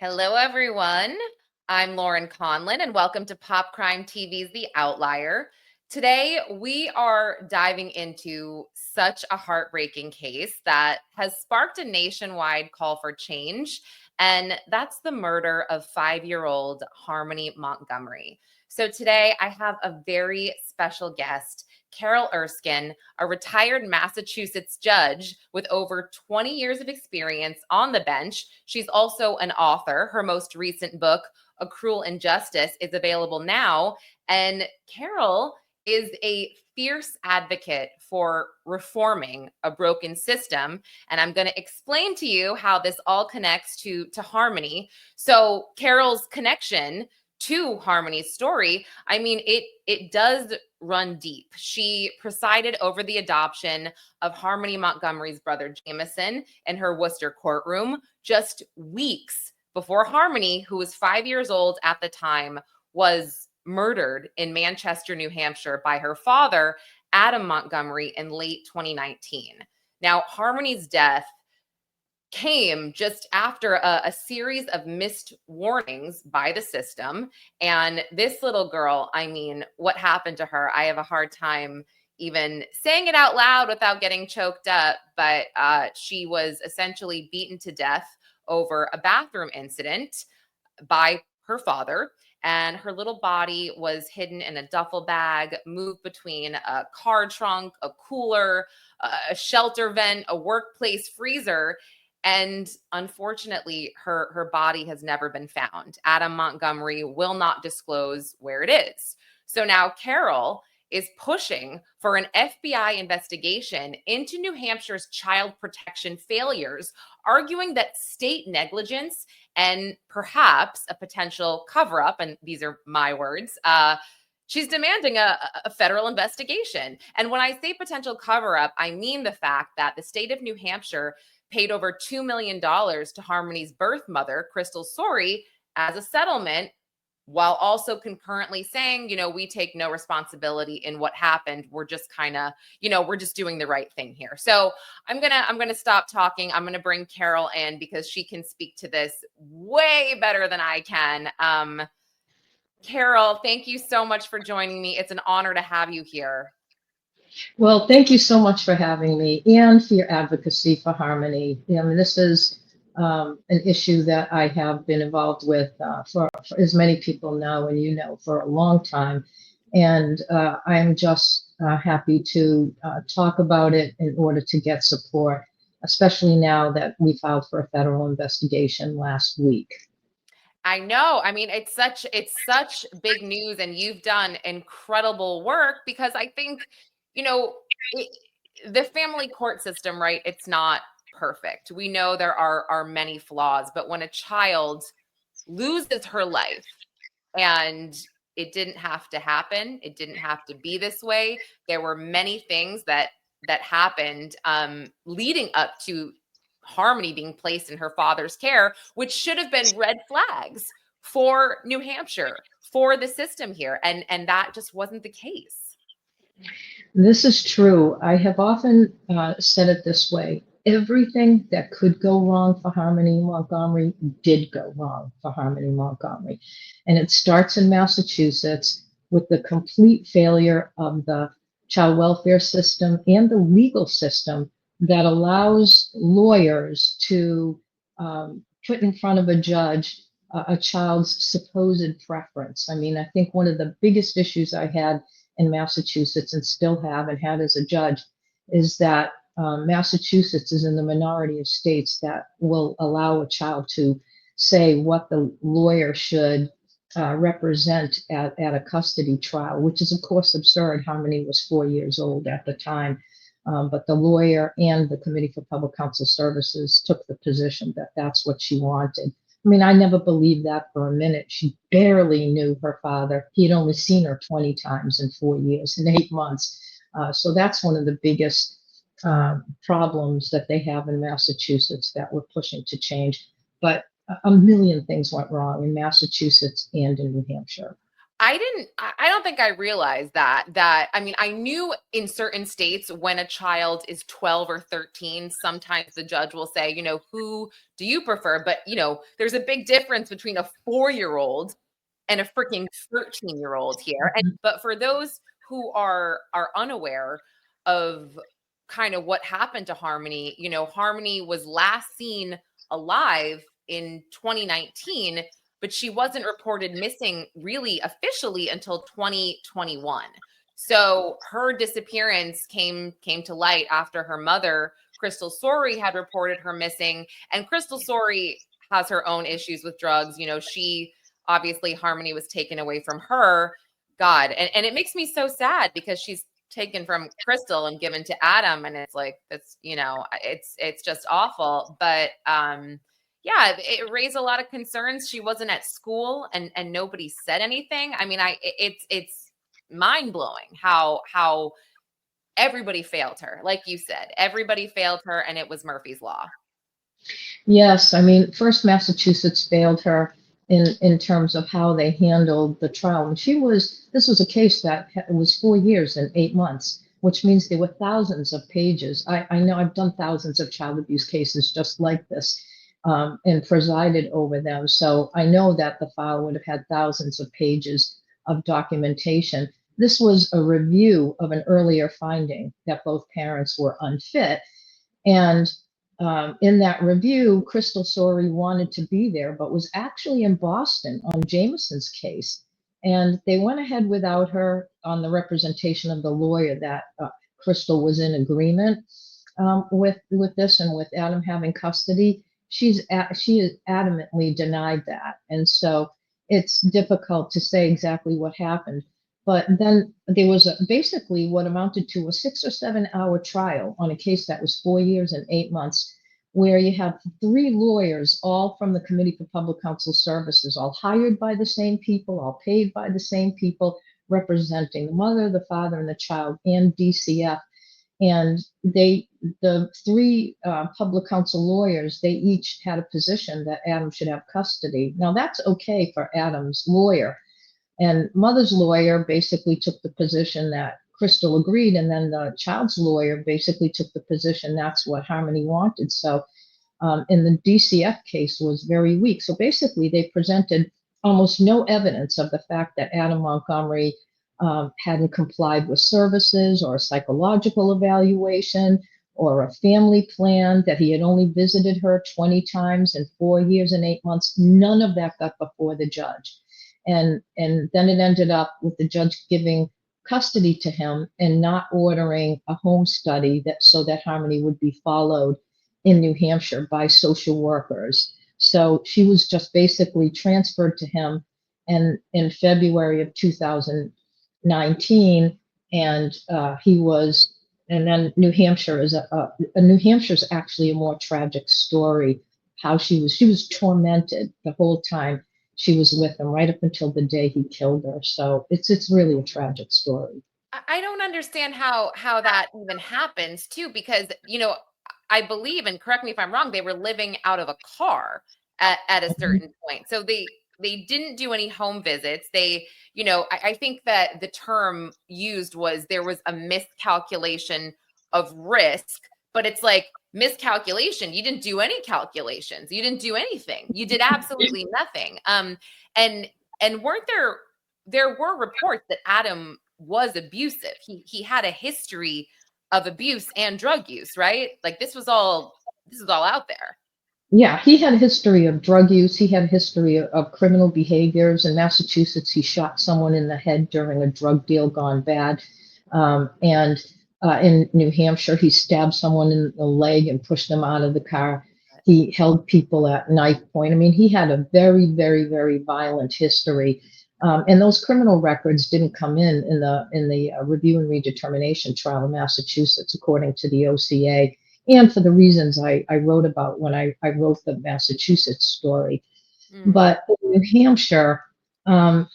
Hello, everyone. I'm Lauren Conlin, and welcome to Pop Crime TV's The Outlier. Today, we are diving into such a heartbreaking case that has sparked a nationwide call for change, and that's the murder of 5-year-old Harmony Montgomery. So, today, I have a very special guest, Carol Erskine, a retired Massachusetts judge with over 20 years of experience on the bench. She's also an author. Her most recent book, A Cruel Injustice, is available now. And Carol is a fierce advocate for reforming a broken system. And I'm going to explain to you how this all connects to Harmony. So, Carol's connection to Harmony's story, I mean, it does run deep. She presided over the adoption of Harmony Montgomery's brother Jamison in her Worcester courtroom just weeks before Harmony, who was 5 years old at the time, was murdered in Manchester, New Hampshire by her father, Adam Montgomery, in late 2019. Now, Harmony's death came just after a series of missed warnings by the system. And this little girl, I mean, what happened to her? I have a hard time even saying it out loud without getting choked up, but she was essentially beaten to death over a bathroom incident by her father. And her little body was hidden in a duffel bag, moved between a car trunk, a cooler, a shelter vent, a workplace freezer. And unfortunately, her body has never been found. Adam Montgomery will not disclose where it is. So now Carol is pushing for an FBI investigation into New Hampshire's child protection failures, arguing that state negligence and perhaps a potential cover up, and these are my words, she's demanding a federal investigation. And when I say potential cover up, I mean the fact that the state of New Hampshire paid over $2 million to Harmony's birth mother, Crystal Sorey, as a settlement, while also concurrently saying, we take no responsibility in what happened. We're just kind of, we're just doing the right thing here. So I'm gonna stop talking. I'm gonna bring Carol in because she can speak to this way better than I can. Carol, thank you so much for joining me. It's an honor to have you here. Well, thank you so much for having me and for your advocacy for Harmony. I mean, this is an issue that I have been involved with for as many people know and for a long time. And I am just happy to talk about it in order to get support, especially now that we filed for a federal investigation last week. I know. I mean, it's such big news, and you've done incredible work because I think, you know, it, the family court system, right? It's not perfect. We know there are many flaws, but when a child loses her life and it didn't have to happen, it didn't have to be this way. There were many things that happened leading up to Harmony being placed in her father's care, which should have been red flags for New Hampshire, for the system here. And that just wasn't the case. This is true. I have often said it this way. Everything that could go wrong for Harmony Montgomery did go wrong for Harmony Montgomery. And it starts in Massachusetts with the complete failure of the child welfare system and the legal system that allows lawyers to put in front of a judge a child's supposed preference. I mean, I think one of the biggest issues I had in Massachusetts and still have and had as a judge is that Massachusetts is in the minority of states that will allow a child to say what the lawyer should represent at a custody trial, which is of course absurd. Harmony was 4 years old at the time. But the lawyer and the Committee for Public Counsel Services took the position that that's what she wanted. I mean, I never believed that for a minute. She barely knew her father. He had only seen her 20 times in 4 years, in 8 months. So that's one of the biggest problems that they have in Massachusetts that we're pushing to change. But a million things went wrong in Massachusetts and in New Hampshire. I don't think I realized I mean, I knew in certain states when a child is 12 or 13, sometimes the judge will say, who do you prefer? But, there's a big difference between a 4-year-old and a freaking 13-year-old here. But for those who are unaware of kind of what happened to Harmony, Harmony was last seen alive in 2019, but she wasn't reported missing really officially until 2021. So her disappearance came to light after her mother, Crystal Sorey, had reported her missing. And Crystal Sorey has her own issues with drugs. She obviously, Harmony was taken away from her. God, and it makes me so sad because she's taken from Crystal and given to Adam, and it's like it's just awful. But yeah, it raised a lot of concerns. She wasn't at school, and nobody said anything. I mean, it's mind blowing how everybody failed her. Like you said, everybody failed her, and it was Murphy's Law. Yes, I mean, first Massachusetts failed her in terms of how they handled the trial. And this was a case that was 4 years and 8 months, which means there were thousands of pages. I know I've done thousands of child abuse cases just like this, and presided over them. So I know that the file would have had thousands of pages of documentation. This was a review of an earlier finding that both parents were unfit. And in that review, Crystal Sorey wanted to be there, but was actually in Boston on Jamison's case. And they went ahead without her on the representation of the lawyer that Crystal was in agreement with this and with Adam having custody. She has adamantly denied that. And so it's difficult to say exactly what happened. But then there was basically what amounted to a 6 or 7 hour trial on a case that was 4 years and 8 months, where you have 3 lawyers, all from the Committee for Public Counsel Services, all hired by the same people, all paid by the same people, representing the mother, the father, and the child, and DCF. And the 3 public counsel lawyers, they each had a position that Adam should have custody. Now that's okay for Adam's lawyer. And mother's lawyer basically took the position that Crystal agreed, and then the child's lawyer basically took the position that's what Harmony wanted. So in the DCF case was very weak. So basically they presented almost no evidence of the fact that Adam Montgomery hadn't complied with services or a psychological evaluation or a family plan, that he had only visited her 20 times in 4 years and 8 months. None of that got before the judge. And then it ended up with the judge giving custody to him and not ordering a home study so that Harmony would be followed in New Hampshire by social workers. So she was just basically transferred to him and in February of 2019, and then New Hampshire is New Hampshire's actually a more tragic story. How she was tormented the whole time she was with him, right up until the day he killed her. So it's really a tragic story. I don't understand how that even happens too, because I believe, and correct me if I'm wrong, they were living out of a car at a certain point. So they didn't do any home visits. I think that the term used was there was a miscalculation of risk, but it's like miscalculation. You didn't do any calculations. You didn't do anything. You did absolutely nothing. And weren't there were reports that Adam was abusive. He had a history of abuse and drug use, right? Like this is all out there. Yeah, he had a history of drug use. He had a history of criminal behaviors. In Massachusetts, he shot someone in the head during a drug deal gone bad. And in New Hampshire, he stabbed someone in the leg and pushed them out of the car. He held people at knife point. I mean, he had a very, very, very violent history. And those criminal records didn't come in the review and redetermination trial in Massachusetts, according to the OCA, and for the reasons I wrote about when I wrote the Massachusetts story. But in New Hampshire, the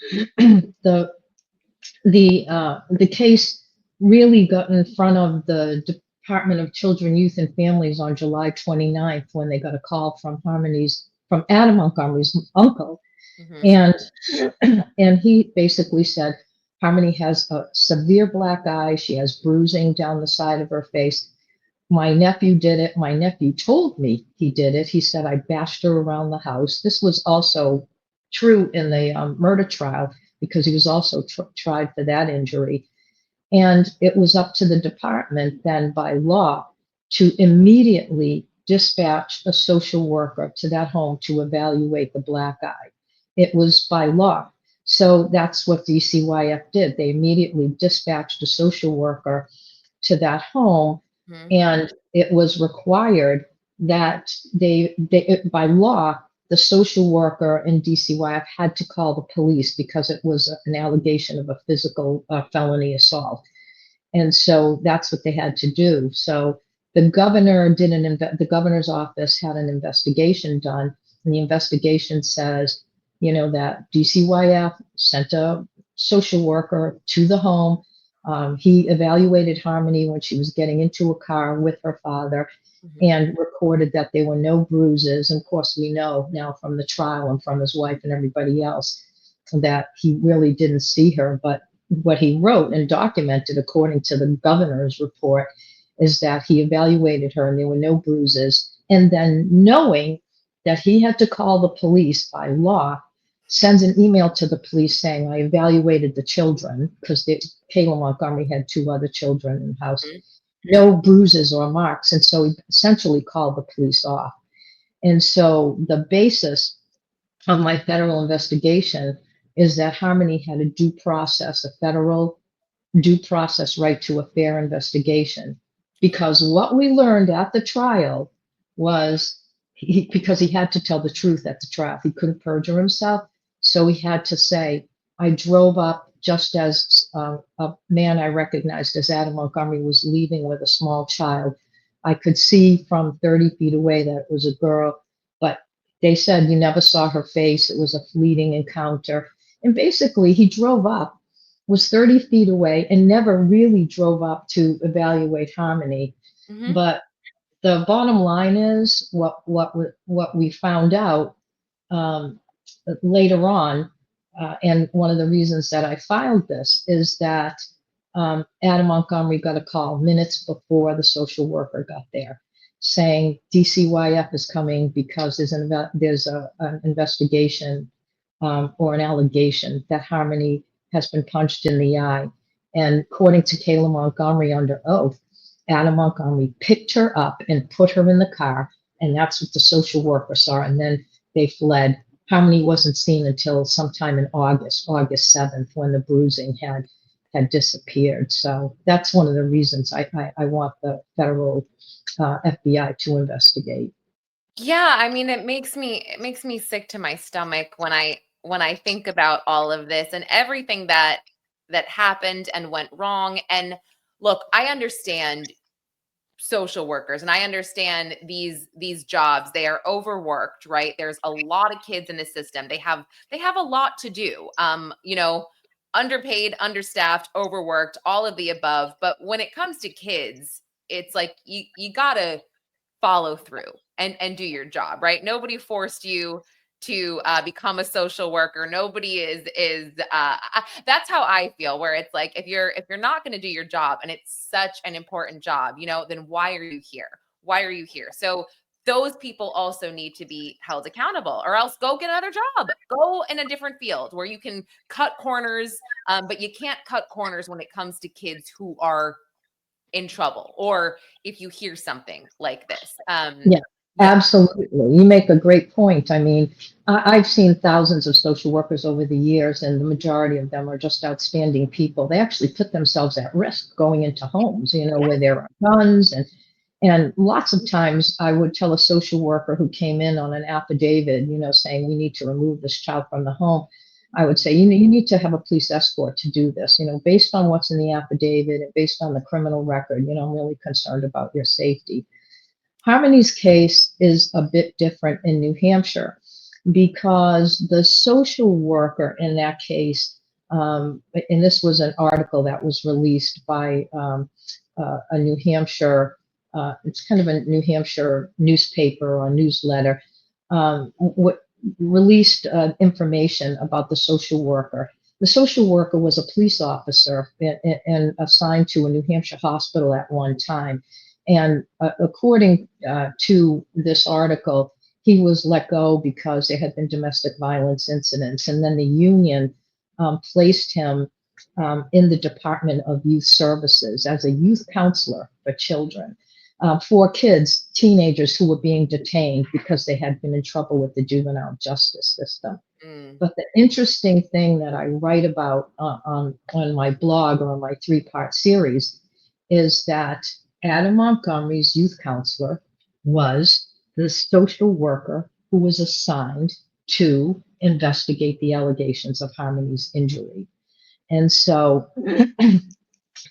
case really got in front of the Department of Children, Youth, and Families on July 29th when they got a call from Harmony's from Adam Montgomery's uncle, Hmm. and and he basically said Harmony has a severe black eye. She has bruising down the side of her face. My nephew did it. My nephew told me he did it. He said I bashed her around the house. This was also true in the murder trial because he was also tried for that injury. And it was up to the department then by law to immediately dispatch a social worker to that home to evaluate the black eye. It was by law. So that's what DCYF did. They immediately dispatched a social worker to that home, Hmm. and it was required that by law, the social worker in DCYF had to call the police because it was an allegation of a physical felony assault. And so that's what they had to do. So the governor the governor's office had an investigation done, and the investigation says, that DCYF sent a social worker to the home. He evaluated Harmony when she was getting into a car with her father Hmm. and recorded that there were no bruises. And of course, we know now from the trial and from his wife and everybody else that he really didn't see her. But what he wrote and documented, according to the governor's report, is that he evaluated her and there were no bruises. And then, knowing that he had to call the police by law, sends an email to the police saying, I evaluated the children, because Kayla Montgomery had two other children in the house, no bruises or marks. And so he essentially called the police off. And so the basis of my federal investigation is that Harmony had a due process, a federal due process right to a fair investigation. Because what we learned at the trial was because he had to tell the truth at the trial, he couldn't perjure himself. So he had to say, I drove up just as a man I recognized as Adam Montgomery was leaving with a small child. I could see from 30 feet away that it was a girl, but they said you never saw her face. It was a fleeting encounter. And basically, he drove up, was 30 feet away, and never really drove up to evaluate Harmony. Hmm. But the bottom line is what we found out um, later on, and one of the reasons that I filed this is that Adam Montgomery got a call minutes before the social worker got there, saying DCYF is coming because there's an investigation or an allegation that Harmony has been punched in the eye. And according to Kayla Montgomery under oath, Adam Montgomery picked her up and put her in the car, and that's what the social worker saw. And then they fled. Harmony wasn't seen until sometime in August 7th, when the bruising had disappeared. So that's one of the reasons I want the federal FBI to investigate. Yeah, I mean, it makes me sick to my stomach when I think about all of this and everything that happened and went wrong. And look, I understand social workers and I understand these jobs. They are overworked, right? There's a lot of kids in the system. They have a lot to do. Underpaid, understaffed, overworked, all of the above. But when it comes to kids, it's like you gotta follow through and do your job, right? Nobody forced you to become a social worker. Nobody that's how I feel, where it's like if you're not going to do your job and it's such an important job, then why are you here? Why are you here? So those people also need to be held accountable, or else go get another job, go in a different field where you can cut corners. But you can't cut corners when it comes to kids who are in trouble, or if you hear something like this. Yeah, Yeah. absolutely. You make a great point. I mean, I've seen thousands of social workers over the years, and the majority of them are just outstanding people. They actually put themselves at risk going into homes, where there are guns and lots of times I would tell a social worker who came in on an affidavit, saying we need to remove this child from the home. I would say, you need to have a police escort to do this, based on what's in the affidavit and based on the criminal record, I'm really concerned about your safety. Harmony's case is a bit different in New Hampshire because the social worker in that case, and this was an article that was released by a New Hampshire, it's kind of a New Hampshire newspaper or newsletter. released information about the social worker. The social worker was a police officer and assigned to a New Hampshire hospital at one time. And according to this article, he was let go because there had been domestic violence incidents. And then the union placed him in the Department of Youth Services as a youth counselor for children, for kids, teenagers who were being detained because they had been in trouble with the juvenile justice system. Mm. But the interesting thing that I write about on my blog or on my three-part series is that Adam Montgomery's youth counselor was the social worker who was assigned to investigate the allegations of Harmony's injury. And so,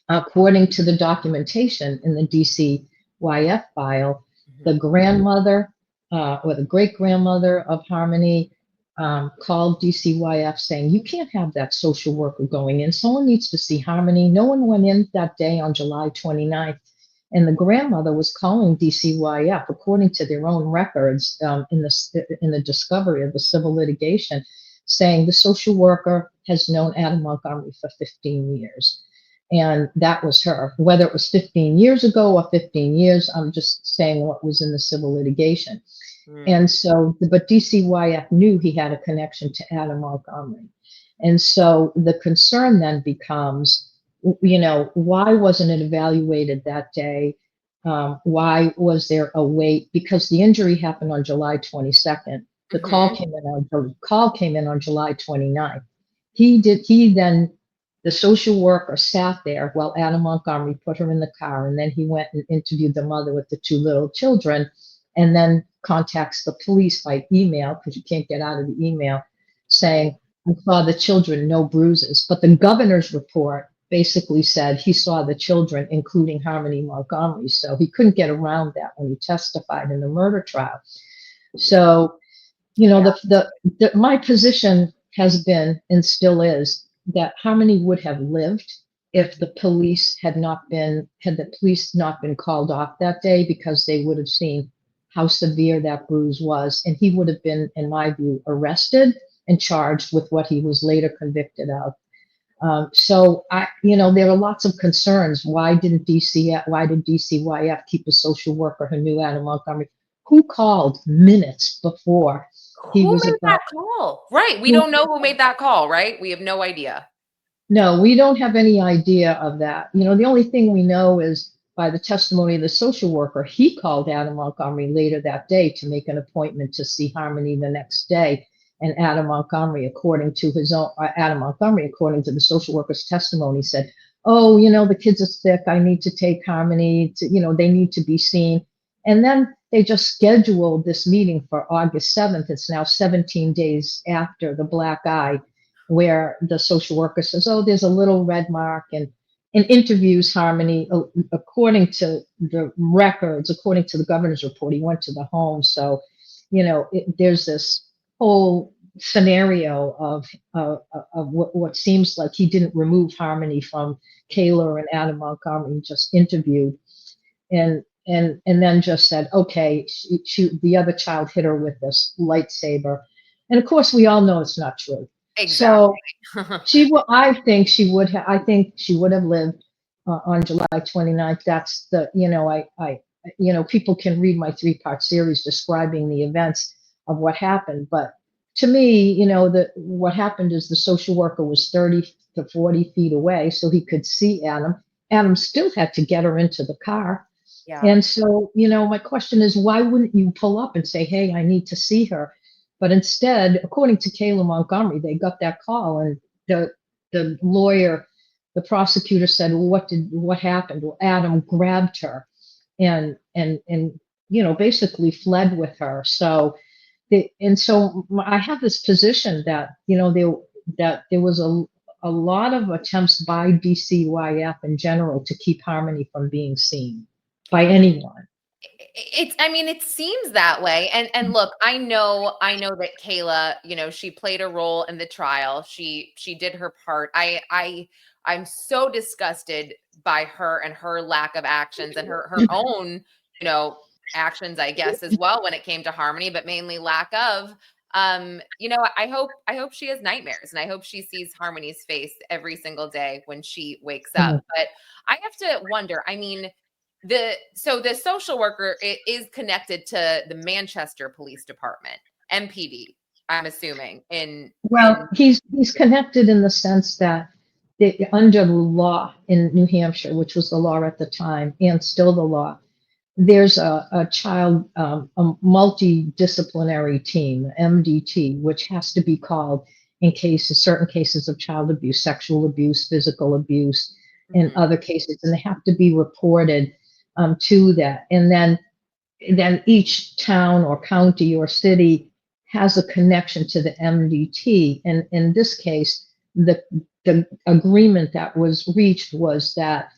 according to the documentation in the DCYF file, the grandmother or the great grandmother of Harmony called DCYF saying, "You can't have that social worker going in. Someone needs to see Harmony." No one went in that day on July 29th. And the grandmother was calling DCYF, according to their own records in the discovery of the civil litigation, saying the social worker has known Adam Montgomery for 15 years. And that was her. Whether it was 15 years ago or 15 years, I'm just saying what was in the civil litigation. And so, but DCYF knew he had a connection to Adam Montgomery. And so the concern then becomes, why wasn't it evaluated that day? Why was there a wait? Because the injury happened on July 22nd. The call came in on July 29th. The social worker sat there while Adam Montgomery put her in the car, and then he went and interviewed the mother with the two little children, and then contacts the police by email, because you can't get out of the email, saying, "I saw the children, no bruises." But the governor's report basically said he saw the children, including Harmony Montgomery. So he couldn't get around that when he testified in the murder trial. So, my position has been and still is that Harmony would have lived if the police had not been called off that day, because they would have seen how severe that bruise was. And he would have been, in my view, arrested and charged with what he was later convicted of. So there are lots of concerns. Why did DCYF keep a social worker who knew Adam Montgomery? Who called minutes before he Who was made about? that call? Right. We don't know who made that call, right? We have no idea. No, we don't have any idea of that. The only thing we know is by the testimony of the social worker, he called Adam Montgomery later that day to make an appointment to see Harmony the next day. And Adam Montgomery, according to the social worker's testimony, said, "Oh, the kids are sick. I need to take Harmony to, they need to be seen." And then they just scheduled this meeting for August 7th. It's now 17 days after the black eye, where the social worker says, "Oh, there's a little red mark," and interviews Harmony. According to the records, according to the governor's report, he went to the home. So, there's this whole scenario of what seems like he didn't remove Harmony from Kayla and Adam Montgomery, just interviewed, and then just said, "Okay, the other child hit her with this lightsaber," and of course we all know it's not true. Exactly. So I think she would have lived on July 29th. That's people can read my three-part series describing the events of what happened. But to me, what happened is the social worker was 30 to 40 feet away, so he could see Adam. Adam still had to get her into the car. Yeah. And so, my question is, why wouldn't you pull up and say, "Hey, I need to see her"? But instead, according to Kayla Montgomery, they got that call, and the lawyer, the prosecutor said, "Well, what happened?" Well, Adam grabbed her and basically fled with her. So I have this position that there was a lot of attempts by DCYF in general to keep Harmony from being seen by anyone. It seems that way. And look, I know that Kayla, she played a role in the trial. She did her part. I'm so disgusted by her and her lack of actions and her own, actions, I guess, as well when it came to Harmony, but mainly lack of. I hope she has nightmares, and I hope she sees Harmony's face every single day when she wakes up. Mhm. But I have to wonder, I mean, the social worker is connected to the Manchester Police Department, MPD, I'm assuming, Well, in he's connected in the sense that under the law in New Hampshire, which was the law at the time and still the law, there's a child, a multidisciplinary team, MDT, which has to be called in cases, certain cases of child abuse, sexual abuse, physical abuse, and Mhm. other cases, and they have to be reported to that. And then each town or county or city has a connection to the MDT. And in this case, the the agreement that was reached was that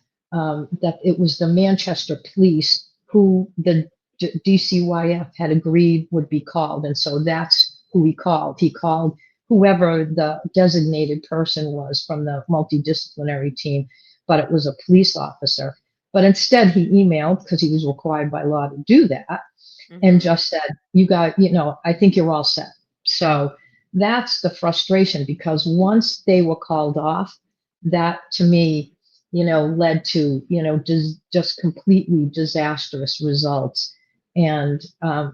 it was the Manchester police who the DCYF had agreed would be called, and so that's who he called. He called whoever the designated person was from the multidisciplinary team, but it was a police officer. But instead, he emailed because he was required by law to do that and Mhm. just said, "You got, I think you're all set." So that's the frustration because once they were called off, that to me, led to, just completely disastrous results. And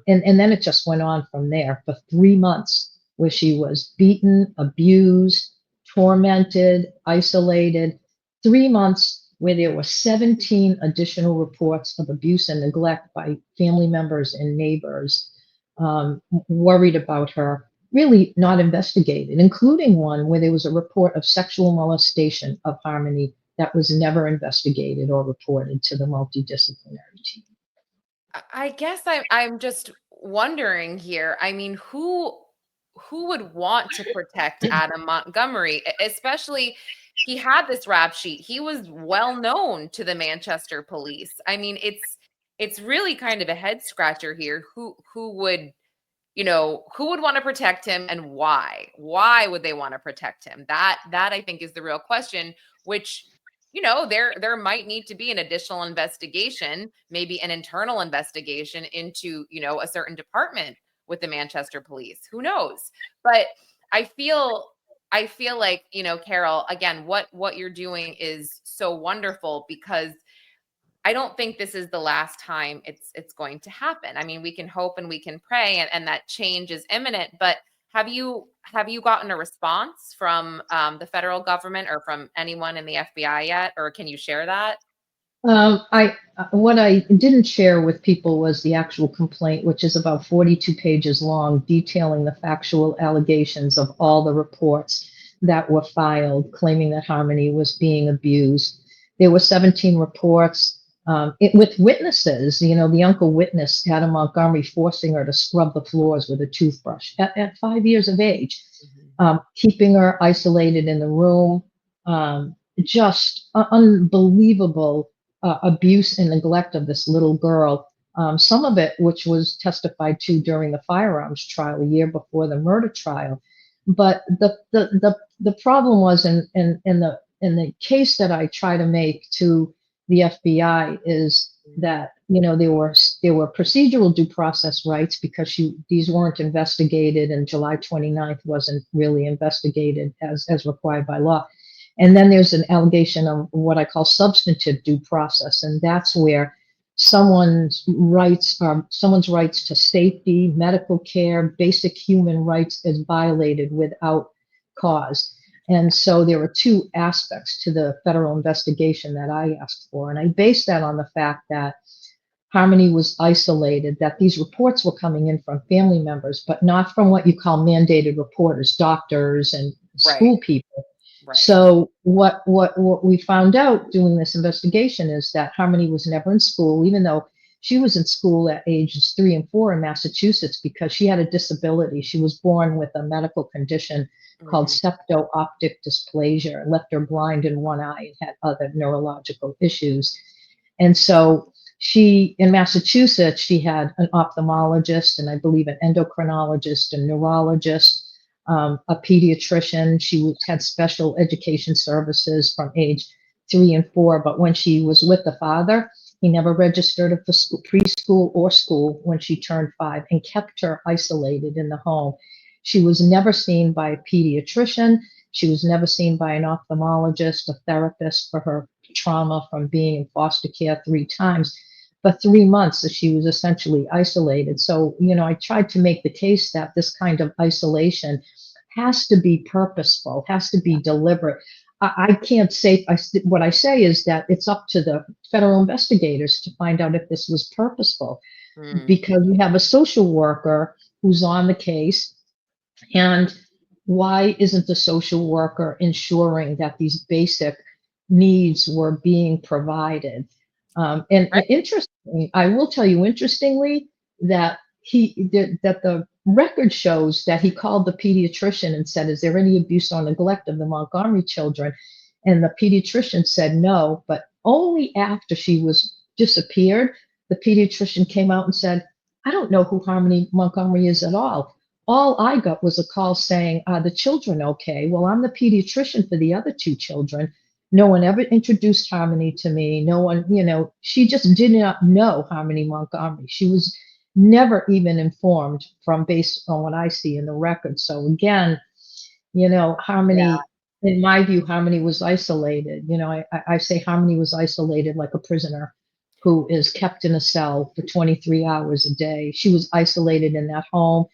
then it just went on from there for 3 months where she was beaten, abused, tormented, isolated. 3 months where there were 17 additional reports of abuse and neglect by family members and neighbors, worried about her, really not investigated, including one where there was a report of sexual molestation of Harmony that was never investigated or reported to the multidisciplinary team. I guess I'm just wondering here. I mean, who would want to protect Adam Montgomery, especially he had this rap sheet. He was well known to the Manchester police. I mean, it's really kind of a head scratcher here. Who would want to protect him and why? Why would they want to protect him? That I think is the real question, which there might need to be an additional investigation, maybe an internal investigation into, a certain department with the Manchester police. Who knows? But I feel I feel like, Carol, again, what you're doing is so wonderful because I don't think this is the last time it's going to happen. I mean, we can hope and we can pray and that change is imminent, but have you gotten a response from the federal government or from anyone in the FBI yet, or can you share that? I What I didn't share with people was the actual complaint, which is about 42 pages long, detailing the factual allegations of all the reports that were filed, claiming that Harmony was being abused. There were 17 reports with witnesses. The uncle witnessed Adam Montgomery forcing her to scrub the floors with a toothbrush at 5 years of age, Mhm. keeping her isolated in the room. Just unbelievable abuse and neglect of this little girl. Some of it, which was testified to during the firearms trial a year before the murder trial. But the problem was in the case that I try to make to the FBI is that there were procedural due process rights because these weren't investigated and July 29th wasn't really investigated as required by law. And then there's an allegation of what I call substantive due process, and that's where someone's rights to safety, medical care, basic human rights is violated without cause. And so there were two aspects to the federal investigation that I asked for, and I based that on the fact that Harmony was isolated, that these reports were coming in from family members, but not from what you call mandated reporters, doctors and Right, school people. right. So what we found out doing this investigation is that Harmony was never in school, even though she was in school at ages 3 and 4 in Massachusetts because she had a disability. She was born with a medical condition called Mhm. septo-optic dysplasia, left her blind in one eye and had other neurological issues. And so in Massachusetts, she had an ophthalmologist and I believe an endocrinologist, a neurologist, a pediatrician. She had special education services from age 3 and 4. But when she was with the father, He never registered her for school, preschool or school when she turned 5, and kept her isolated in the home. She was never seen by a pediatrician. She was never seen by an ophthalmologist, a therapist for her trauma from being in foster care 3 times. For 3 months, she was essentially isolated. So, I tried to make the case that this kind of isolation has to be purposeful, has to be deliberate. I can't say, what I say is that it's up to the federal investigators to find out if this was purposeful, Mm, because we have a social worker who's on the case. And why isn't the social worker ensuring that these basic needs were being provided? And right. interestingly, I will tell you, interestingly, that that the record shows that he called the pediatrician and said, "Is there any abuse or neglect of the Montgomery children?" And the pediatrician said no, but only after she was disappeared, the pediatrician came out and said, "I don't know who Harmony Montgomery is at all. All I got was a call saying, are the children okay? Well, I'm the pediatrician for the other 2 children. No one ever introduced Harmony to me. No one, she just did not know Harmony Montgomery. She was never even informed from based on what I see in the record." So again, Yeah. Harmony, in my view, Harmony was isolated. I say Harmony was isolated like a prisoner who is kept in a cell for 23 hours a day. She was isolated in that home,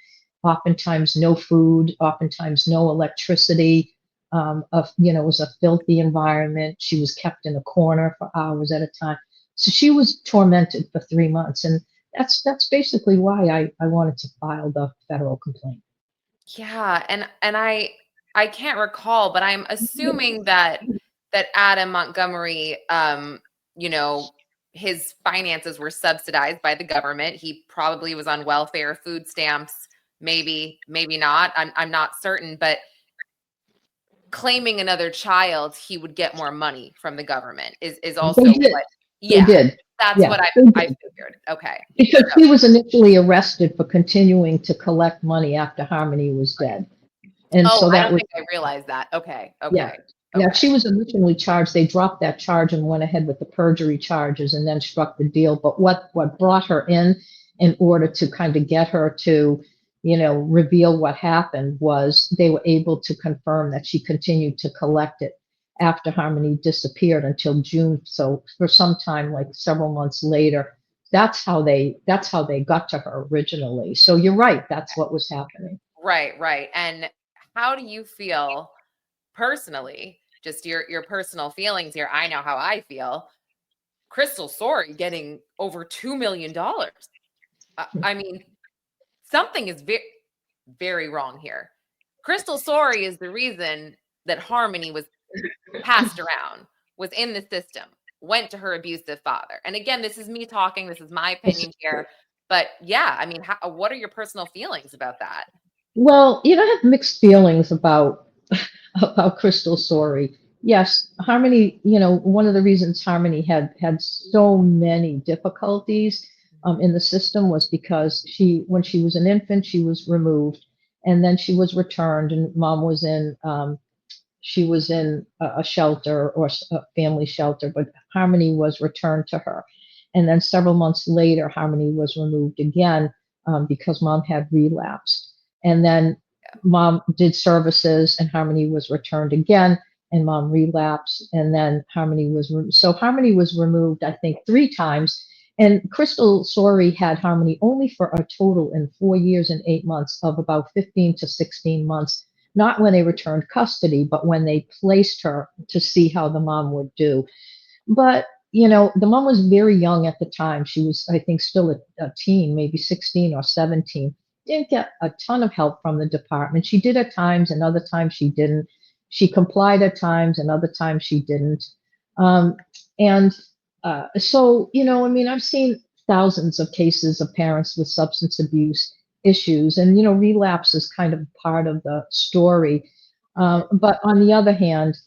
oftentimes no food, oftentimes no electricity. It was a filthy environment. She was kept in a corner for hours at a time. So she was tormented for 3 months. And that's basically why I wanted to file the federal complaint. Yeah, and I can't recall, but I'm assuming that Adam Montgomery, you know, his finances were subsidized by the government. He probably was on welfare, food stamps, maybe not. I'm not certain, but claiming another child, he would get more money from the government is They also did. what. They Yeah, did. that's Yeah, what I they I did. figured. Okay. Because So, he was initially arrested for continuing to collect money after Harmony was right. dead. And Oh, so I that don't was, think I realized that. Okay. yeah. Okay. Yeah, Okay. she was originally charged. They dropped that charge and went ahead with the perjury charges and then struck the deal. But what brought her in order to kind of get her to, reveal what happened, was they were able to confirm that she continued to collect it after Harmony disappeared until June. So for some time, like several months later, that's how they got to her originally. So you're right, that's what was happening. Right, right. And how do you feel personally? Just your personal feelings here. I know how I feel. Crystal Sorey getting over $2 million. I mean, something is very wrong here. Crystal Sorey is the reason that Harmony was passed around, was in the system, went to her abusive father. And again, this is me talking. This is my opinion here. But yeah, I mean, what are your personal feelings about that? Well, I have mixed feelings about Crystal Sorey. Yes, Harmony, one of the reasons Harmony had so many difficulties in the system was because when she was an infant, she was removed, and then she was returned, and mom was she was in a shelter, or a family shelter, but Harmony was returned to her. And then several months later, Harmony was removed again, because mom had relapsed. And then mom did services and Harmony was returned again, and mom relapsed. And then Harmony was removed, I think, 3 times. And Crystal Sorey had Harmony only for a total in 4 years and 8 months of about 15 to 16 months, not when they returned custody, but when they placed her to see how the mom would do. But, the mom was very young at the time. She was, I think, still a teen, maybe 16 or 17. Didn't get a ton of help from the department. She did at times, and other times she didn't. She complied at times, and other times she didn't. Um, and so, I mean, I've seen thousands of cases of parents with substance abuse issues, and, relapse is kind of part of the story. Mhm. But on the other hand,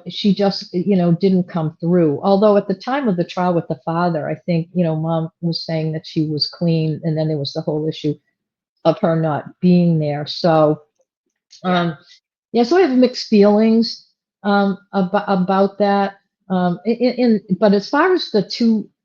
she just, didn't come through. Although at the time of the trial with the father, I think, mom was saying that she was clean, and then there was the whole issue of her not being there. So, Yeah. um, yeah, so I have mixed feelings about that. But as far as the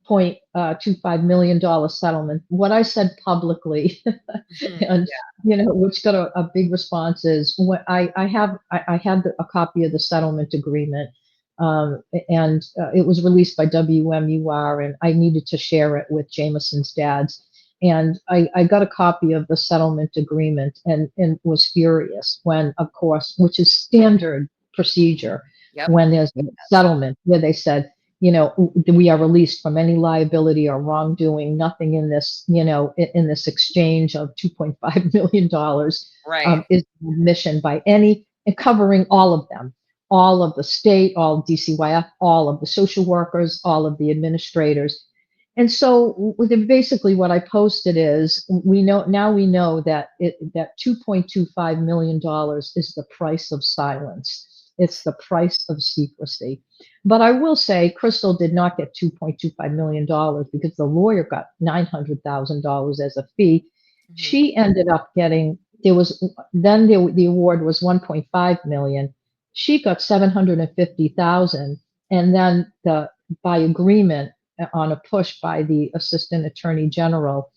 $2.25 million settlement. What I said publicly, Mhm. and which got a big response, is what I had a copy of the settlement agreement, and it was released by WMUR, and I needed to share it with Jamison's dads. And I got a copy of the settlement agreement and was furious when, of course, which is standard procedure Yep. when there's a settlement where they said, we are released from any liability or wrongdoing. Nothing in this, in this exchange of $2.5 million Right. is admission by any, and covering all of them, all of the state, all DCYF, all of the social workers, all of the administrators. And so basically what I posted is, we know that that $2.25 million is the price of silence. It's the price of secrecy. But I will say Crystal did not get $2.25 million because the lawyer got $900,000 as a fee. Mhm. She ended up getting, the award was 1.5 million. She got 750,000, and then by agreement, on a push by the assistant attorney general,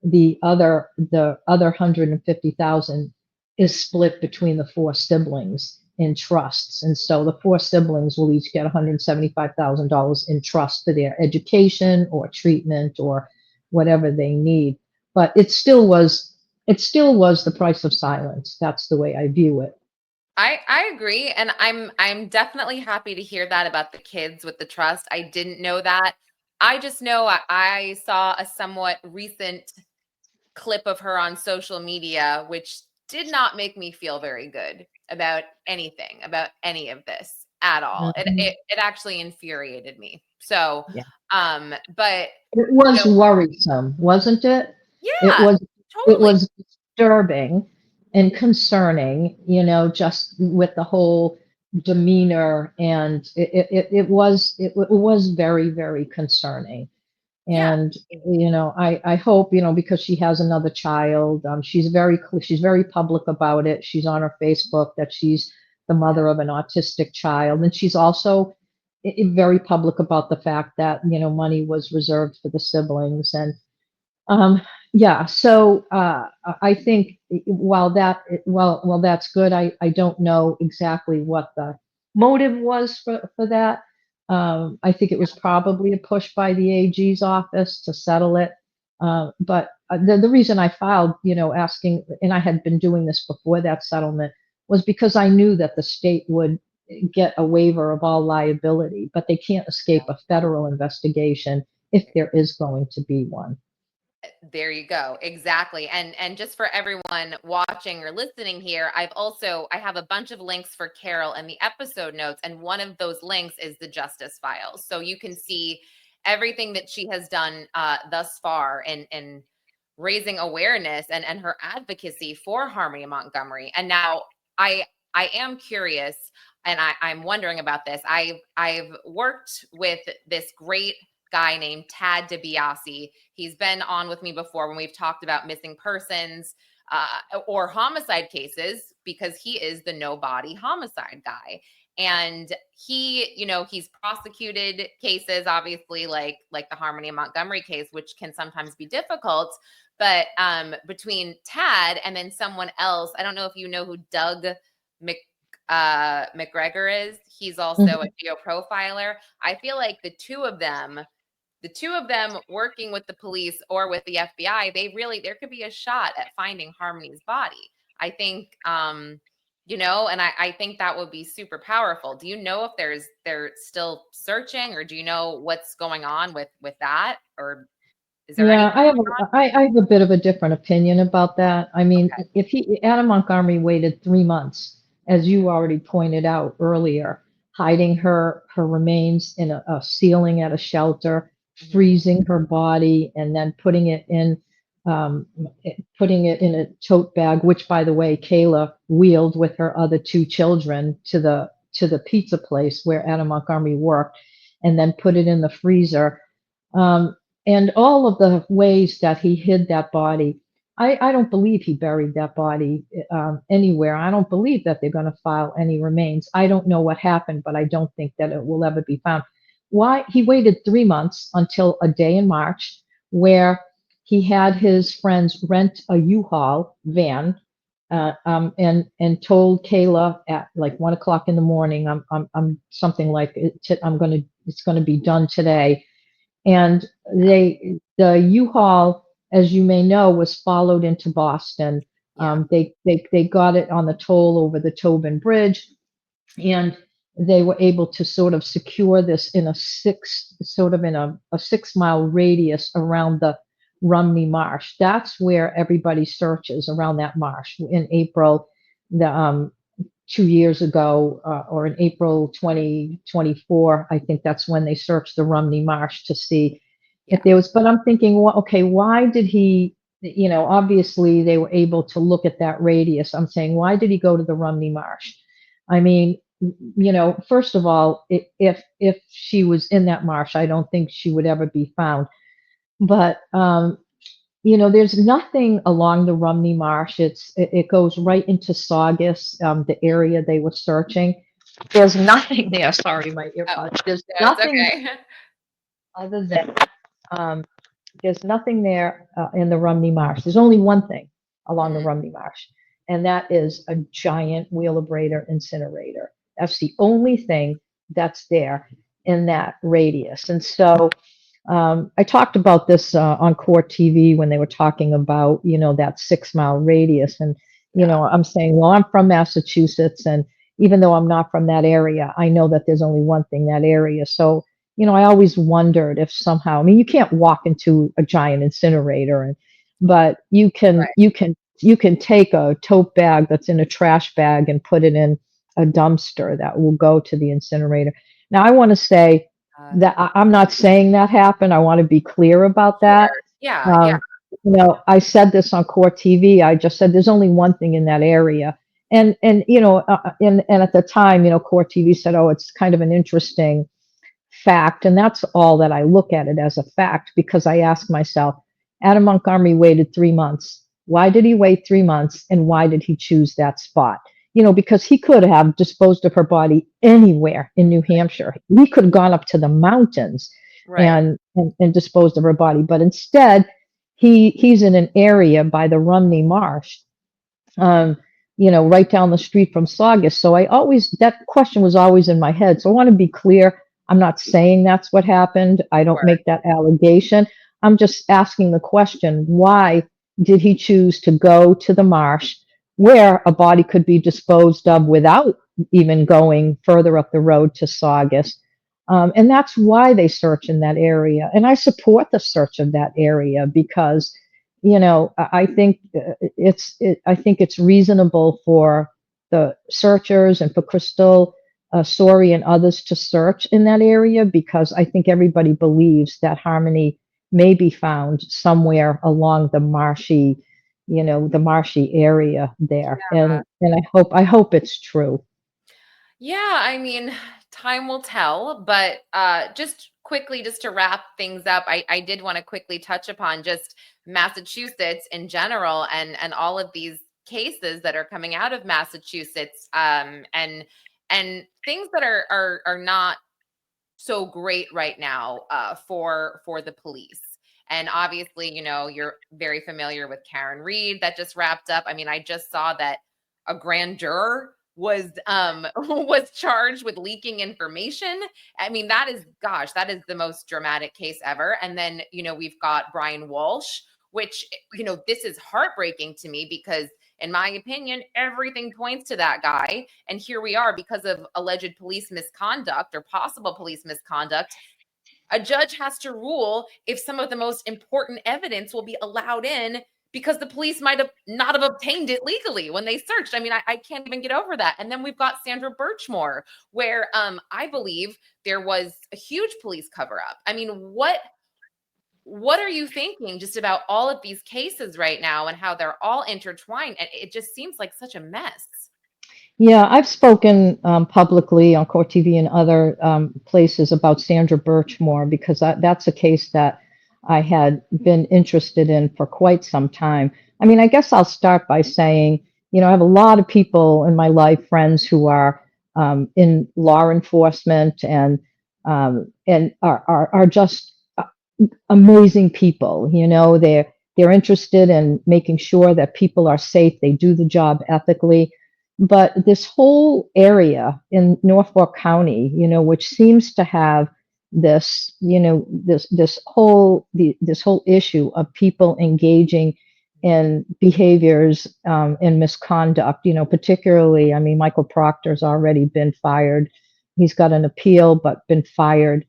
the other 150,000 is split between the four siblings in trusts. And so the four siblings will each get $175,000 in trust for their education or treatment or whatever they need. But it still was the price of silence. That's the way I view it. I agree, and I'm definitely happy to hear that about the kids with the trust. I didn't know that. I just know I saw a somewhat recent clip of her on social media, which did not make me feel very good about anything, about any of this at all. It Mhm. it, it actually infuriated me. So, Yeah. but It you was know, worrisome, wasn't it? It yeah, was it totally. was disturbing and concerning, just with the whole demeanor, and it was very, very concerning. Yeah, And I hope, because she has another child, she's very public about it. She's on her Facebook that she's the yeah. mother of an autistic child, and she's also very public about the fact that money was reserved for the siblings. And yeah, so I think, while that's good, I don't know exactly what the motive was for that. I think it was probably a push by the AG's office to settle it. But the reason I filed, asking, and I had been doing this before that settlement, was because I knew that the state would get a waiver of all liability, but they can't escape a federal investigation if there is going to be one. There you go. Exactly. And just for everyone watching or listening here, I have a bunch of links for Carol in the episode notes, and one of those links is the Justice Files. So you can see everything that she has done thus far in raising awareness and her advocacy for Harmony Montgomery. And now I am curious, and I'm wondering about this. I've worked with this great guy named Tad DiBiase. He's been on with me before when we've talked about missing persons or homicide cases, because he is the no body homicide guy. And he's prosecuted cases, obviously, like the Harmony Montgomery case, which can sometimes be difficult. But between Tad and then someone else, I don't know if you know who Doug Mc, McGregor is. He's also a Mhm. geoprofiler. I feel like the two of them working with the police or with the FBI, there could be a shot at finding Harmony's body. I think, and I think that would be super powerful. Do you know if they're still searching, or do you know what's going on with that, or is there Yeah, anything I have going on? I have a bit of a different opinion about that. I mean, Okay. if Adam Montgomery waited 3 months, as you already pointed out earlier, hiding her remains in a ceiling at a shelter, Mhm. freezing her body, and then um, putting it in a tote bag, which, by the way, Kayla wheeled with her other two children to the pizza place where Adam Montgomery worked, and then put it in the freezer. Um, and all of the ways that he hid that body, I don't believe he buried that body anywhere. I don't believe that they're going to file any remains. I don't know what happened, but I don't think that it will ever be found. why he waited 3 months until a day in March where he had his friends rent a U-Haul van, and told Kayla at like 1 o'clock in the morning, I'm something like it's gonna be done today. And the U-Haul, as you may know, was followed into Boston. Yeah. They got it on the toll over the Tobin Bridge, and they were able to sort of secure this in a 6 mile radius around the Rumney Marsh. That's where everybody searches, around that marsh. In April, the 2 years ago, or in April 2024, I think that's when they searched the Rumney Marsh to see if Yeah. there was. But I'm thinking, well, okay, why did he? Obviously they were able to look at that radius. I'm saying, why did he go to the Rumney Marsh? I mean, first of all, if she was in that marsh, I don't think she would ever be found. But there's nothing along the Rumney Marsh. It goes right into Saugus, the area they were searching. There's nothing there. Sorry, my Oh, earpods. There's no, it's nothing okay. other than um, there's nothing there in the Rumney Marsh. There's only one thing along the Mhm. Rumney Marsh, and that is a giant Wheelabrator incinerator. That's the only thing that's there in that radius. And so I talked about this on Court TV when they were talking about, that 6 mile radius. And, Yeah. I'm saying, well, I'm from Massachusetts. And even though I'm not from that area, I know that there's only one thing that area. So, I always wondered if somehow, I mean, you can't walk into a giant incinerator, but Right. you can take a tote bag that's in a trash bag and put it in a dumpster that will go to the incinerator. Now, I want to say, Uh, that I'm not saying that happened. I want to be clear about that. sure. Yeah. Yeah. Um, I said this on Court TV. I just said there's only one thing in that area, and at the time, Court TV said, oh, it's kind of an interesting fact, and that's all that I look at it as, a fact, because I ask myself, Adam Montgomery waited 3 months. Why did he wait 3 months, and why did he choose that spot? Because he could have disposed of her body anywhere in New Hampshire. He could have gone up to the mountains Right. and disposed of her body, but instead, he's in an area by the Rumney Marsh, um, right down the street from Saugus. So that question was always in my head. So I want to be clear. I'm not saying that's what happened. I don't Sure. make that allegation. I'm just asking the question, why did he choose to go to the marsh where a body could be disposed of without even going further up the road to Saugus? And that's why they search in that area. And I support the search of that area because I think I think it's reasonable for the searchers and for Crystal, Sori, and others to search in that area, because I think everybody believes that Harmony may be found somewhere along the marshy area there. And I hope it's true. Yeah, I mean, time will tell, but just quickly, just to wrap things up, I did want to quickly touch upon just Massachusetts in general, and all of these cases that are coming out of Massachusetts, and things that are not so great right now, for the police. And obviously, you're very familiar with Karen Reed that just wrapped up. I mean, I just saw that a grand juror was was charged with leaking information. I mean, that is the most dramatic case ever. And then, we've got Brian Walsh, which, this is heartbreaking to me because in my opinion, everything points to that guy. And here we are, because of alleged police misconduct or possible police misconduct. A judge has to rule if some of the most important evidence will be allowed in because the police might have not have obtained it legally when they searched. I mean, I can't even get over that. And then we've got Sandra Birchmore, where I believe there was a huge police cover up. I mean, what are you thinking just about all of these cases right now and how they're all intertwined? And it just seems like such a mess. Yeah, I've spoken publicly on Court TV and other places about Sandra Birchmore, because that's a case that I had been interested in for quite some time. I mean, I guess I'll start by saying, I have a lot of people in my life, friends who are in law enforcement, and and are just amazing people. They're interested in making sure that people are safe. They do the job ethically. But this whole area in Norfolk County, which seems to have this whole issue of people engaging in behaviors and misconduct, particularly, I mean, Michael Proctor's already been fired. He's got an appeal, but been fired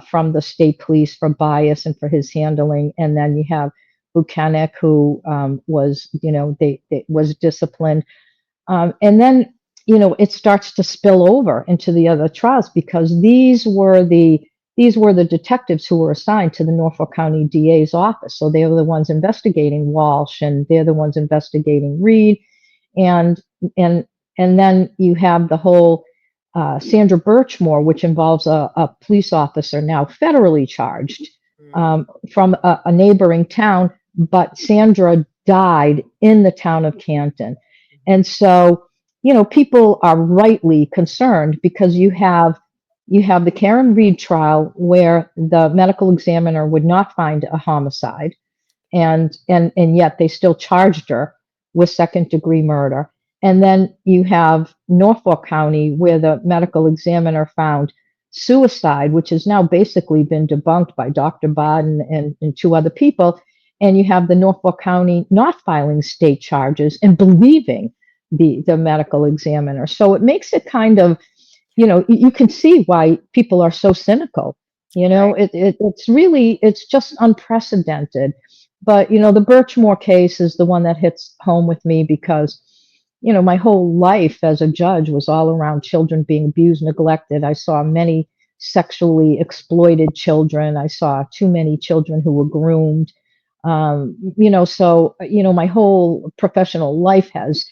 from the state police for bias and for his handling. And then you have Buchanan, who was, they was disciplined. And then, it starts to spill over into the other trials because these were the detectives who were assigned to the Norfolk County DA's office. So they were the ones investigating Walsh, and they're the ones investigating Reed, and and and then you have the whole Sandra Birchmore, which involves a police officer now federally charged Mm. from a neighboring town, but Sandra died in the town of Canton. And so, people are rightly concerned because you have the Karen Reed trial where the medical examiner would not find a homicide, and yet they still charged her with second degree murder. And then you have Norfolk County where the medical examiner found suicide, which has now basically been debunked by Dr. Baden and two other people. And you have the Norfolk County not filing state charges and believing the medical examiner. So it makes it kind of, you can see why people are so cynical. Right. It's just unprecedented. But, the Birchmore case is the one that hits home with me because, my whole life as a judge was all around children being abused, neglected. I saw many sexually exploited children. I saw too many children who were groomed. My whole professional life has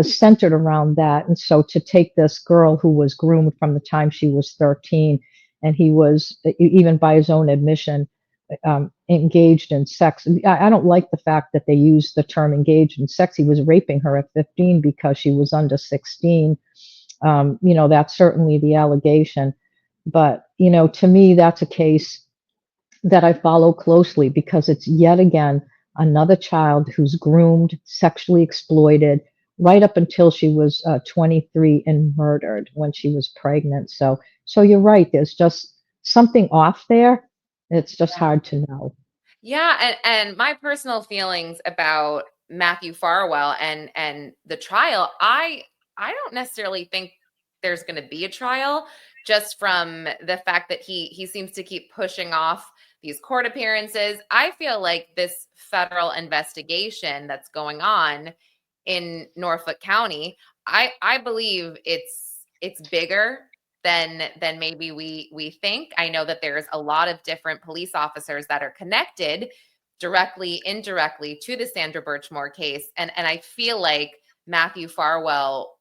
centered around that. And so to take this girl who was groomed from the time she was 13, and he was, even by his own admission, engaged in sex. I don't like the fact that they use the term engaged in sex. He was raping her at 15 because she was under 16. That's certainly the allegation. But, to me, that's a case that I follow closely because it's yet again another child who's groomed, sexually exploited, right up until she was 23 and murdered when she was pregnant. So you're right. There's just something off there. It's just hard to know. Yeah, and my personal feelings about Matthew Farwell and the trial, I don't necessarily think there's going to be a trial just from the fact that he seems to keep pushing off these court appearances. I feel like this federal investigation that's going on in Norfolk County, I believe it's bigger than maybe we think. I know that there's a lot of different police officers that are connected directly, indirectly to the Sandra Birchmore case. And I feel like Matthew Farwell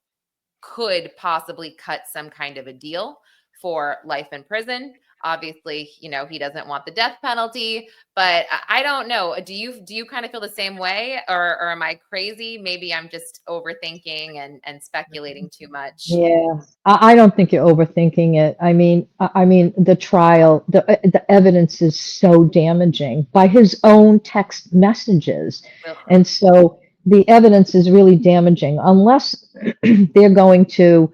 could possibly cut some kind of a deal for life in prison. Obviously, he doesn't want the death penalty, but I don't know. Do you kind of feel the same way, or am I crazy? Maybe I'm just overthinking and speculating too much. Yeah, I don't think you're overthinking it. I mean, the trial, the evidence is so damaging by his own text messages, Ugh. and so the evidence is really damaging unless they're going to,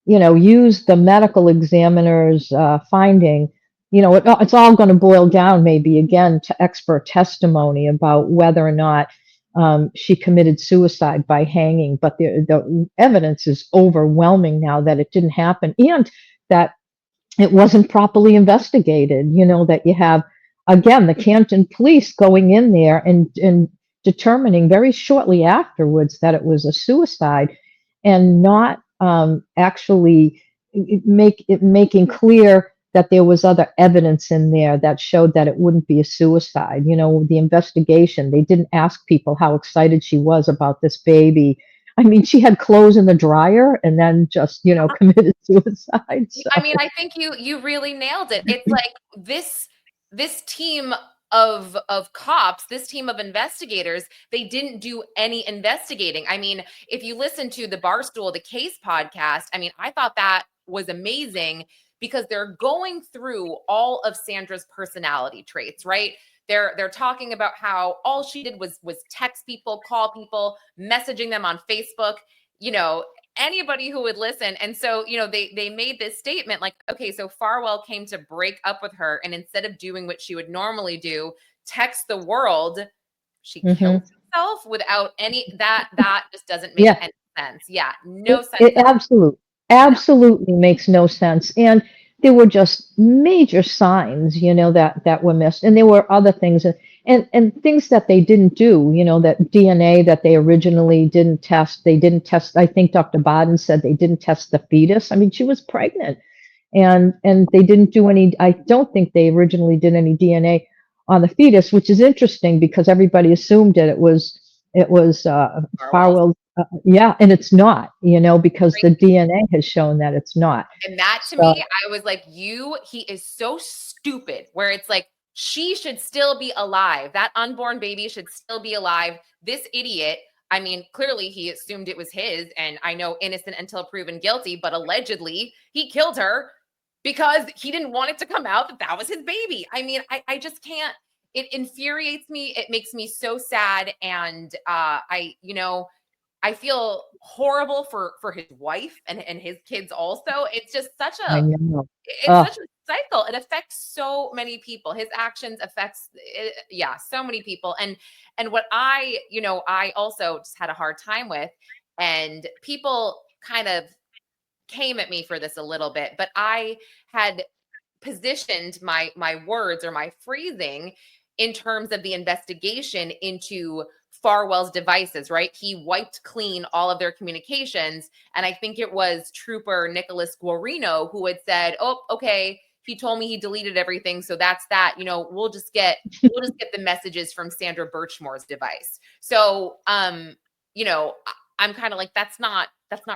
use the medical examiner's finding. It's all going to boil down maybe again to expert testimony about whether or not she committed suicide by hanging. But the evidence is overwhelming now that it didn't happen and that it wasn't properly investigated. That you have, again, the Canton police going in there and determining very shortly afterwards that it was a suicide and not actually making clear that there was other evidence in there that showed that it wouldn't be a suicide. The investigation, they didn't ask people how excited she was about this baby. I mean, she had clothes in the dryer and then just, committed suicide. I mean, So, I think you really nailed it. It's like this team of cops, this team of investigators, they didn't do any investigating. I mean, if you listen to the Barstool the Case podcast, I mean, I thought that was amazing because they're going through all of Sandra's personality traits, right? They're talking about how all she did was text people, call people, messaging them on Facebook, you know, anybody who would listen. And so, you know, they made this statement like, okay, so Farwell came to break up with her, and instead of doing what she would normally do, text the world, she killed Hmm. herself without any that just doesn't make Yeah. any sense. Yeah, no sense It at all. No. absolutely makes no sense. And there were just major signs, that were missed. And there were other things and things that they didn't do, that DNA that they originally didn't test. They didn't test, I think Dr. Baden said they didn't test the fetus. I mean, she was pregnant and they didn't do any, I don't think they originally did any DNA on the fetus, which is interesting because everybody assumed it was Farwell's. Farwell. Yeah, and it's not, because the DNA has shown that it's not. And that to So, me, I was like, he is so stupid, where it's like, she should still be alive. That unborn baby should still be alive. This idiot, I mean, clearly he assumed it was his. And I know innocent until proven guilty, but allegedly he killed her because he didn't want it to come out that that was his baby. I mean, I just can't. It infuriates me. It makes me so sad. And I feel horrible for his wife and his kids also. I know. It's Oh, such a cycle. It affects so many people. His actions affects yeah, so many people. And what I also just had a hard time with, and people kind of came at me for this a little bit, but I had positioned my words or my phrasing in terms of the investigation into Farwell's devices, right? He wiped clean all of their communications. And I think it was Trooper Nicholas Guarino who had said, oh, okay, he told me he deleted everything. So that's that. We'll just get the messages from Sandra Birchmore's device. So I'm kind of like, that's not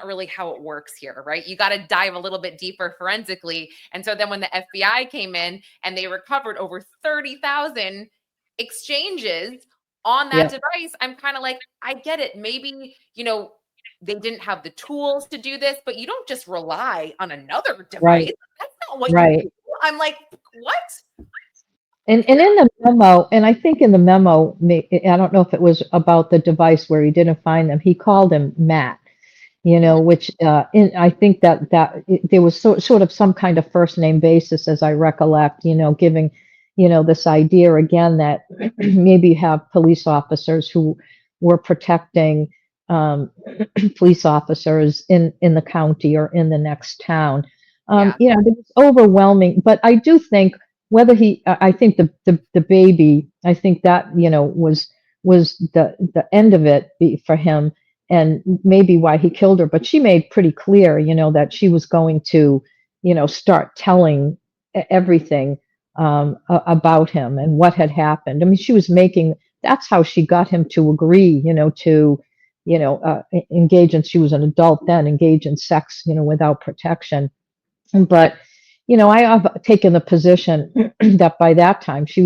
really how it works here, right? You got to dive a little bit deeper forensically. And so then when the FBI came in and they recovered over 30,000 exchanges on that yeah, device, I'm kind of like, I get it. Maybe, they didn't have the tools to do this, but you don't just rely on another device. right, That's not what you right. do. I'm like, what? And in the memo, and I think in the memo, I don't know if it was about the device where he didn't find them. He called him Matt. Mhm. Which I think there was sort of some kind of first name basis, as I recollect, giving, this idea again that maybe you have police officers who were protecting um, police officers in the county or in the next town. Yeah. It was overwhelming, but I do think whether I think the baby, I think that, was the end of it for him and maybe why he killed her. But she made pretty clear, that she was going to, start telling everything about him and what had happened. I mean, she was making, that's how she got him to agree, to, engage in, she was an adult then, engage in sex, without protection. But, I have taken the position that by that time it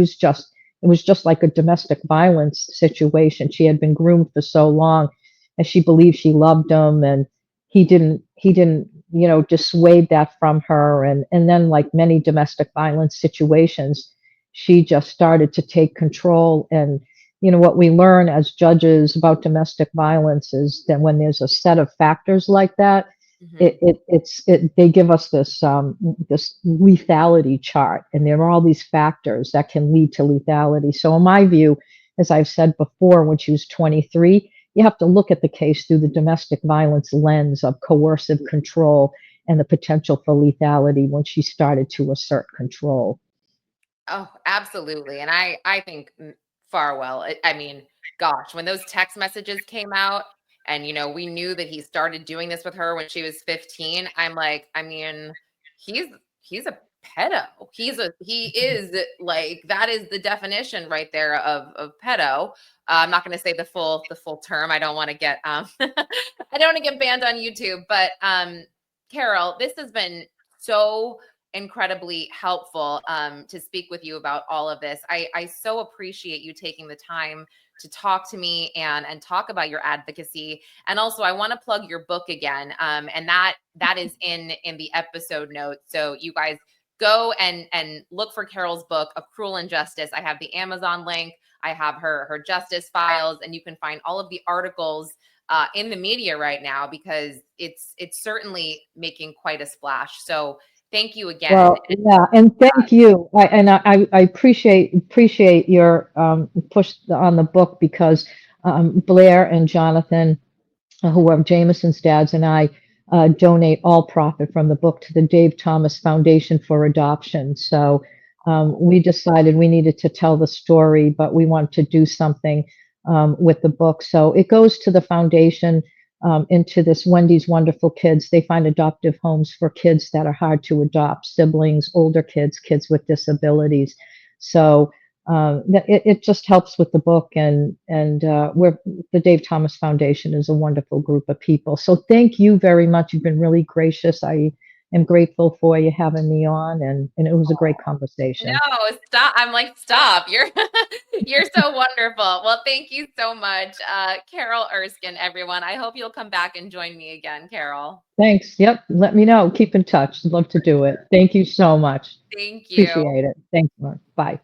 was just like a domestic violence situation. She had been groomed for so long and she believed she loved him and he didn't, dissuade that from her. And then like many domestic violence situations, she just started to take control. And, what we learn as judges about domestic violence is that when there's a set of factors like that, Mhm. they give us this lethality chart, and there are all these factors that can lead to lethality. So in my view, as I've said before, when she was 23, you have to look at the case through the domestic violence lens of coercive control and the potential for lethality when she started to assert control. Oh, absolutely. And I think Farwell, I mean, gosh, when those text messages came out and we knew that he started doing this with her when she was 15, I'm like, I mean, he's he's a pedo. He is like, that is the definition right there of pedo. I'm not going to say the full term. I don't want to get I don't want to get banned on YouTube, but Carol, this has been so incredibly helpful to speak with you about all of this. I so appreciate you taking the time to talk to me and talk about your advocacy. And also, I want to plug your book again, and that is in the episode notes. So you guys go and look for Carol's book, A Cruel Injustice. I have the Amazon link. I have her justice files, and you can find all of the articles in the media right now, because it's certainly making quite a splash. So thank you again. Well, yeah, and thank you. I appreciate your push on the book, because Blair and Jonathan, who are Jamison's dads, and I donate all profit from the book to the Dave Thomas Foundation for Adoption. So we decided we needed to tell the story, but we wanted to do something with the book. So it goes to the foundation, into this Wendy's Wonderful Kids. They find adoptive homes for kids that are hard to adopt, siblings, older kids, kids with disabilities. So it just helps with the book, and we're the Dave Thomas Foundation is a wonderful group of people. So thank you very much. You've been really gracious. I am grateful for you having me on, and it was a great No, conversation. stop. I'm like, stop. You're you're so wonderful. Well, thank you so much, Carol Erskine, everyone. I hope you'll come back and join me again, Carol. Thanks. Yep. Let me know. Keep in touch. Love to do it. Thank you so much. Thank you. Appreciate it. Thanks, Mark. Bye.